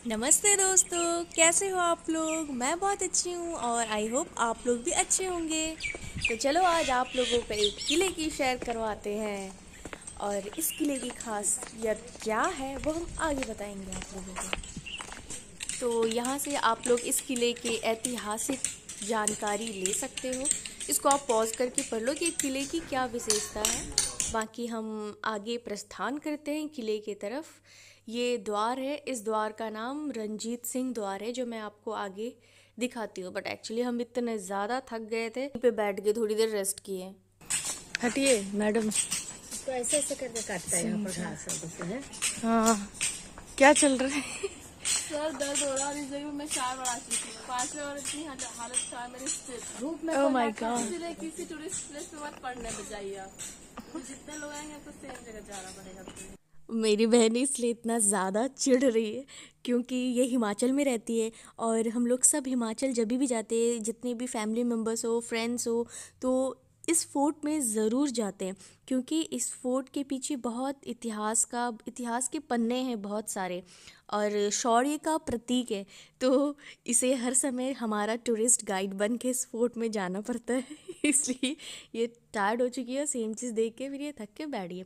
नमस्ते दोस्तों, कैसे हो आप लोग। मैं बहुत अच्छी हूँ और आई होप आप लोग भी अच्छे होंगे। तो चलो आज आप लोगों को एक किले की सैर करवाते हैं और इस किले की खासियत क्या है वो हम आगे बताएंगे आप लोगों को। तो यहाँ से आप लोग इस किले के ऐतिहासिक जानकारी ले सकते हो। इसको आप पॉज करके पढ़ लो कि किले की क्या विशेषता है। बाकी हम आगे प्रस्थान करते हैं किले की तरफ। ये द्वार है, इस द्वार का नाम रंजीत सिंह द्वार है, जो मैं आपको आगे दिखाती हूँ। बट एक्चुअली हम इतने ज़्यादा थक गए थे, पे बैठ के थोड़ी देर रेस्ट किए। हटिए मैडम। तो ऐसे ऐसे करके काटता है यहाँ पर घास सब है। हाँ, क्या चल रहा है। सर दर्द हो रहा है और इस जगह मैं 4 बार आ चुकी हूँ। 5वें और इतनी हालत खराब मेरी स्थिर। धूप में ओह माय गॉड। इसलिए किसी टूरिस्ट प्लेस पे मत पढ़ने में जाइए आप। तो जितने लोग आएंगे आपको सेम जगह जाना पड़ेगा आपको। मेरी बहन इसलिए इतना ज़्यादा चिढ़ रही है क्योंकि ये हिमाचल में रहती है और हम लोग सब हिमाचल जब भी जाते हैं, जितने भी फैमिली मेम्बर्स हो, फ्रेंड्स हो, तो इस फोर्ट में ज़रूर जाते हैं क्योंकि इस फोर्ट के पीछे बहुत इतिहास के पन्ने हैं बहुत सारे और शौर्य का प्रतीक है। तो इसे हर समय हमारा टूरिस्ट गाइड बन के इस फोर्ट में जाना पड़ता है। इसलिए ये टायर्ड हो चुकी है सेम चीज़ देख के, फिर ये थक के बैठ गई।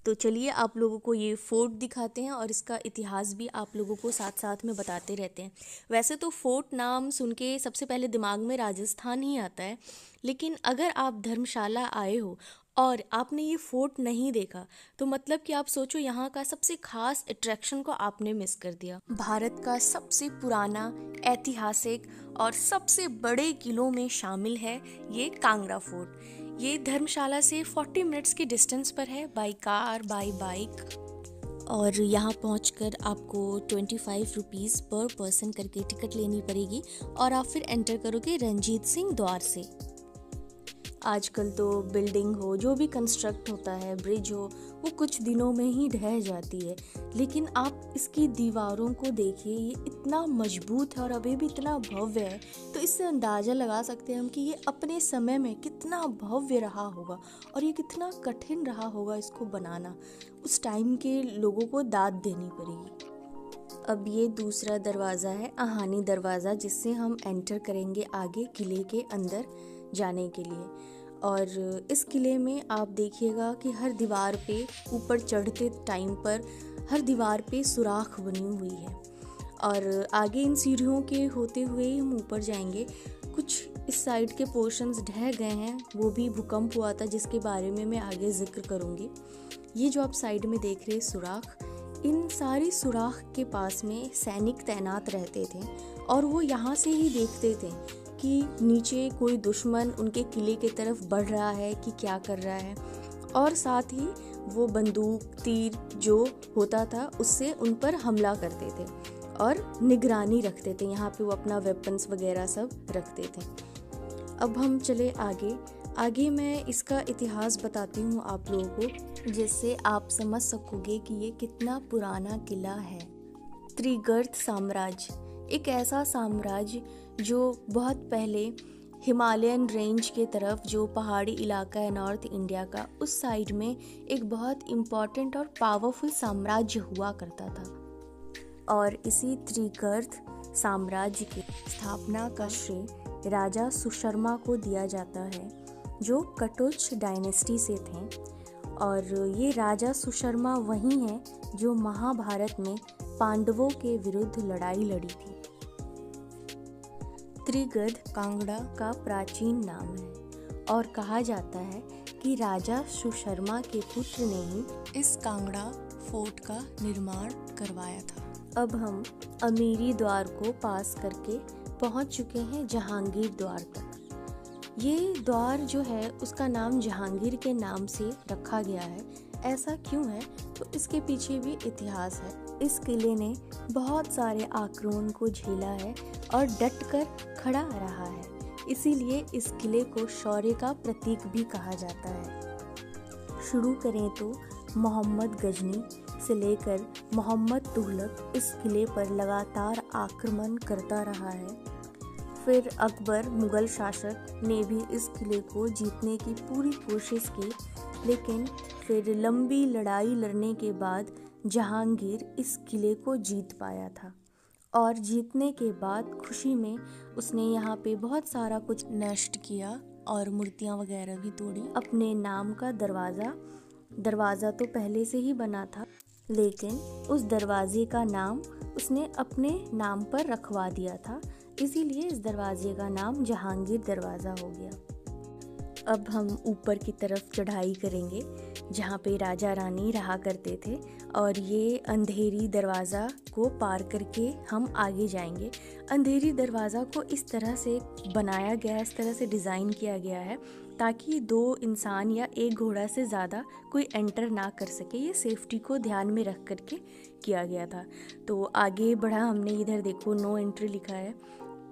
तो चलिए आप लोगों को ये फोर्ट दिखाते हैं और इसका इतिहास भी आप लोगों को साथ साथ में बताते रहते हैं। वैसे तो फोर्ट नाम सुन के सबसे पहले दिमाग में राजस्थान ही आता है, लेकिन अगर आप धर्मशाला आए हो और आपने ये फोर्ट नहीं देखा तो मतलब कि आप सोचो यहाँ का सबसे खास अट्रैक्शन को आपने मिस कर दिया। भारत का सबसे पुराना, ऐतिहासिक और सबसे बड़े किलों में शामिल है ये कांगड़ा फोर्ट। ये धर्मशाला से 40 मिनट्स की डिस्टेंस पर है, बाई कार बाई बाइक। और यहाँ पहुँचकर आपको 25 रुपीज़ पर पर्सन करके टिकट लेनी पड़ेगी और आप फिर एंटर करोगे रंजीत सिंह द्वार से। आजकल तो बिल्डिंग हो, जो भी कंस्ट्रक्ट होता है, ब्रिज हो, वो कुछ दिनों में ही ढह जाती है, लेकिन आप इसकी दीवारों को देखिए, ये इतना मजबूत है और अभी भी इतना भव्य है। तो इससे अंदाज़ा लगा सकते हैं हम कि ये अपने समय में कितना भव्य रहा होगा और ये कितना कठिन रहा होगा इसको बनाना। उस टाइम के लोगों को दाद देनी पड़ेगी। अब ये दूसरा दरवाज़ा है, आहानी दरवाज़ा, जिससे हम एंटर करेंगे आगे किले के अंदर जाने के लिए। और इस किले में आप देखिएगा कि हर दीवार पे ऊपर चढ़ते टाइम पर हर दीवार पे सुराख बनी हुई है और आगे इन सीढ़ियों के होते हुए ही हम ऊपर जाएंगे। कुछ इस साइड के पोर्शंस ढह गए हैं, वो भी भूकंप हुआ था जिसके बारे में मैं आगे जिक्र करूँगी। ये जो आप साइड में देख रहे सुराख, इन सारी सुराख के पास में सैनिक तैनात रहते थे और वो यहाँ से ही देखते थे कि नीचे कोई दुश्मन उनके किले की तरफ बढ़ रहा है कि क्या कर रहा है, और साथ ही वो बंदूक, तीर जो होता था उससे उन पर हमला करते थे और निगरानी रखते थे। यहाँ पे वो अपना वेपन्स वगैरह सब रखते थे। अब हम चले आगे मैं इसका इतिहास बताती हूँ आप लोगों को, जिससे आप समझ सकोगे कि ये कितना पुराना किला है। त्रिगर्त साम्राज्य एक ऐसा साम्राज्य जो बहुत पहले हिमालयन रेंज के तरफ, जो पहाड़ी इलाका है नॉर्थ इंडिया का, उस साइड में एक बहुत इम्पॉर्टेंट और पावरफुल साम्राज्य हुआ करता था। और इसी त्रिगर्त साम्राज्य की स्थापना का श्रेय राजा सुशर्मा को दिया जाता है, जो कटुच डायनेस्टी से थे। और ये राजा सुशर्मा वही हैं जो महाभारत में पांडवों के विरुद्ध लड़ाई लड़ी थी। त्रिगर्त कांगड़ा का प्राचीन नाम है और कहा जाता है कि राजा सुशर्मा के पुत्र ने ही इस कांगड़ा फोर्ट का निर्माण करवाया था। अब हम अमीरी द्वार को पास करके पहुंच चुके हैं जहांगीर द्वार तक। ये द्वार जो है उसका नाम जहांगीर के नाम से रखा गया है। ऐसा क्यों है तो इसके पीछे भी इतिहास है। इस किले ने बहुत सारे आक्रमण को झेला है और डट कर खड़ा रहा है, इसीलिए इस किले को शौर्य का प्रतीक भी कहा जाता है। शुरू करें तो मोहम्मद गजनी से लेकर मोहम्मद तुगलक इस किले पर लगातार आक्रमण करता रहा है। फिर अकबर मुगल शासक ने भी इस किले को जीतने की पूरी कोशिश की, लेकिन फिर लंबी लड़ाई लड़ने के बाद जहांगीर इस किले को जीत पाया था और जीतने के बाद खुशी में उसने यहाँ पे बहुत सारा कुछ नष्ट किया और मूर्तियाँ वगैरह भी तोड़ी। अपने नाम का दरवाज़ा तो पहले से ही बना था, लेकिन उस दरवाजे का नाम उसने अपने नाम पर रखवा दिया था, इसीलिए इस दरवाजे का नाम जहांगीर दरवाज़ा हो गया। अब हम ऊपर की तरफ चढ़ाई करेंगे जहाँ पे राजा रानी रहा करते थे, और ये अंधेरी दरवाज़ा को पार करके हम आगे जाएंगे। अंधेरी दरवाज़ा को इस तरह से बनाया गया है, इस तरह से डिज़ाइन किया गया है ताकि 2 इंसान या एक घोड़ा से ज़्यादा कोई एंटर ना कर सके। ये सेफ्टी को ध्यान में रख करके किया गया था। तो आगे बढ़ा हमने, इधर देखो नो एंट्री लिखा है,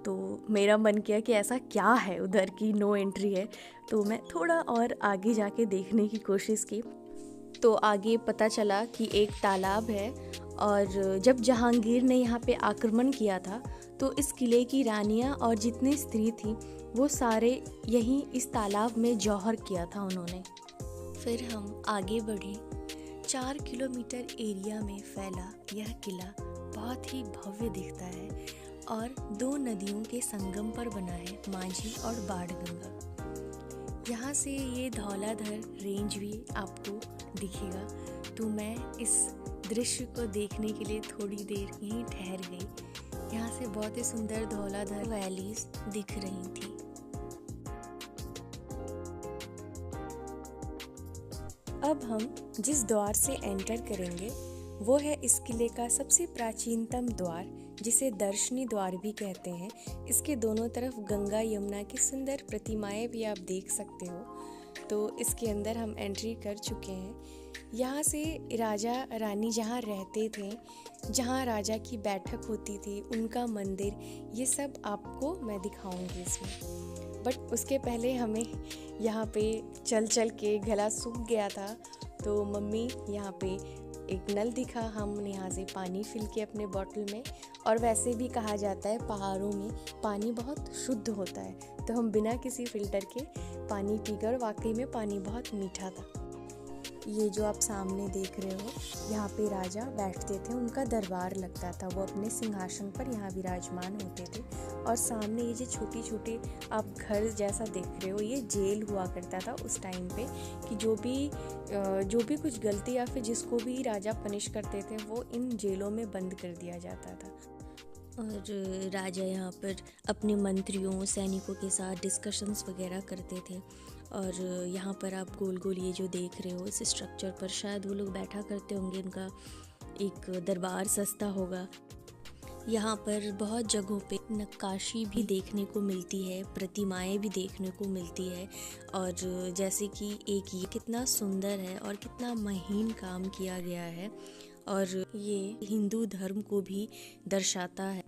तो मेरा मन किया कि ऐसा क्या है उधर की नो एंट्री है, तो मैं थोड़ा और आगे जाके देखने की कोशिश की। तो आगे पता चला कि एक तालाब है, और जब जहांगीर ने यहाँ पे आक्रमण किया था तो इस किले की रानियाँ और जितनी स्त्री थी वो सारे यहीं इस तालाब में जौहर किया था उन्होंने। फिर हम आगे बढ़े। 4 किलोमीटर एरिया में फैला यह किला बहुत ही भव्य दिखता है और 2 नदियों के संगम पर बना है, माझी और बाणगंगा। यहाँ से ये धौलाधर रेंज भी आपको दिखेगा। तो मैं इस दृश्य को देखने के लिए थोड़ी देर यहीं ठहर गई। यहाँ से बहुत ही सुंदर धौलाधर वैलीज दिख रही थी। अब हम जिस द्वार से एंटर करेंगे वो है इस किले का सबसे प्राचीनतम द्वार, जिसे दर्शनी द्वार भी कहते हैं। इसके दोनों तरफ गंगा यमुना की सुंदर प्रतिमाएं भी आप देख सकते हो। तो इसके अंदर हम एंट्री कर चुके हैं। यहाँ से राजा रानी जहाँ रहते थे, जहाँ राजा की बैठक होती थी, उनका मंदिर, ये सब आपको मैं दिखाऊंगी इसमें। बट उसके पहले हमें यहाँ पे चल चल के गला सूख गया था, तो मम्मी यहाँ पे एक नल दिखा, हमने यहाँ से पानी फिल किया अपने बॉटल में। और वैसे भी कहा जाता है पहाड़ों में पानी बहुत शुद्ध होता है, तो हम बिना किसी फिल्टर के पानी पीकर, वाकई में पानी बहुत मीठा था। ये जो आप सामने देख रहे हो, यहाँ पे राजा बैठते थे, उनका दरबार लगता था, वो अपने सिंहासन पर यहाँ विराजमान होते थे। और सामने ये जो छोटी छोटे आप घर जैसा देख रहे हो, ये जेल हुआ करता था उस टाइम पे, कि जो भी कुछ गलती या फिर जिसको भी राजा पनिश करते थे वो इन जेलों में बंद कर दिया जाता था। और राजा यहाँ पर अपने मंत्रियों, सैनिकों के साथ डिस्कशंस वगैरह करते थे। और यहाँ पर आप गोल गोल ये जो देख रहे हो, इस स्ट्रक्चर पर शायद वो लोग बैठा करते होंगे, इनका एक दरबार सस्ता होगा। यहाँ पर बहुत जगहों पे नक्काशी भी देखने को मिलती है, प्रतिमाएं भी देखने को मिलती है। और जैसे कि एक ये कितना सुंदर है और कितना महीन काम किया गया है, और ये हिंदू धर्म को भी दर्शाता है।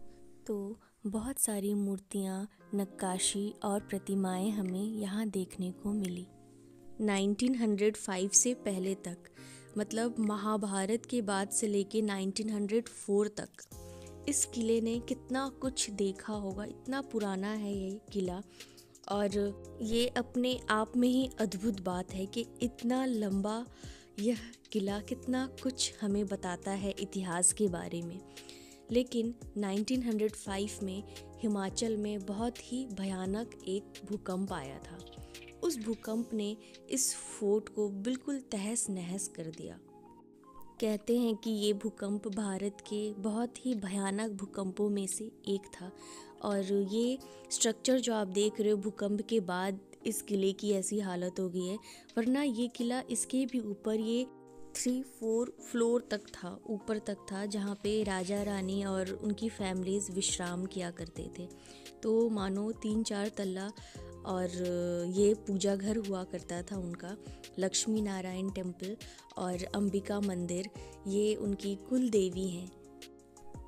तो बहुत सारी मूर्तियाँ, नक्काशी और प्रतिमाएं हमें यहाँ देखने को मिली। 1905 से पहले तक, मतलब महाभारत के बाद से लेके 1904 तक इस किले ने कितना कुछ देखा होगा। इतना पुराना है ये किला, और ये अपने आप में ही अद्भुत बात है कि इतना लंबा यह किला कितना कुछ हमें बताता है इतिहास के बारे में। लेकिन 1905 में हिमाचल में बहुत ही भयानक एक भूकंप आया था। उस भूकंप ने इस फोर्ट को बिल्कुल तहस नहस कर दिया। कहते हैं कि ये भूकंप भारत के बहुत ही भयानक भूकंपों में से एक था। और ये स्ट्रक्चर जो आप देख रहे हो, भूकंप के बाद इस किले की ऐसी हालत हो गई है, वरना ये किला इसके भी ऊपर ये 3-4 फ्लोर तक था, ऊपर तक था, जहाँ पे राजा रानी और उनकी फैमिलीज विश्राम किया करते थे। तो मानो 3-4 तल्ला, और ये पूजा घर हुआ करता था उनका। लक्ष्मी नारायण टेम्पल और अंबिका मंदिर, ये उनकी कुल देवी हैं।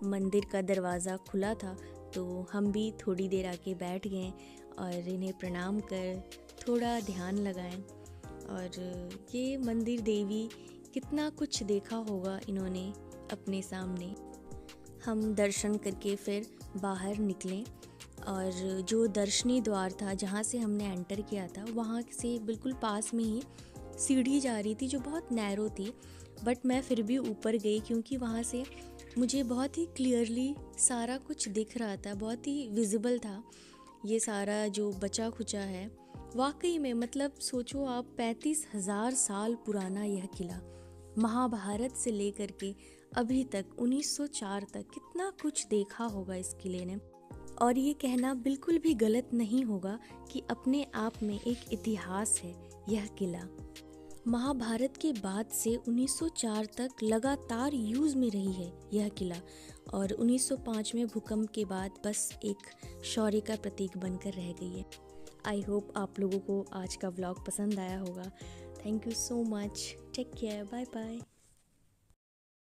मंदिर का दरवाज़ा खुला था, तो हम भी थोड़ी देर आके बैठ गए और इन्हें प्रणाम कर थोड़ा ध्यान लगाएं। और ये मंदिर देवी, कितना कुछ देखा होगा इन्होंने अपने सामने। हम दर्शन करके फिर बाहर निकले, और जो दर्शनी द्वार था जहाँ से हमने एंटर किया था, वहाँ से बिल्कुल पास में ही सीढ़ी जा रही थी जो बहुत नैरो थी। बट मैं फिर भी ऊपर गई, क्योंकि वहाँ से मुझे बहुत ही क्लियरली सारा कुछ दिख रहा था, बहुत ही विजिबल था ये सारा जो बचा खुचा है। वाकई में मतलब सोचो आप, 35,000 साल पुराना यह किला, महाभारत से लेकर के अभी तक 1904 तक कितना कुछ देखा होगा इस किले ने। और ये कहना बिल्कुल भी गलत नहीं होगा कि अपने आप में एक इतिहास है यह किला। महाभारत के बाद से 1904 तक लगातार यूज़ में रही है यह किला, और 1905 में भूकंप के बाद बस एक शौर्य का प्रतीक बनकर रह गई है। आई होप आप लोगों को आज का व्लॉग पसंद आया होगा। Thank you so much. Take care. Bye bye.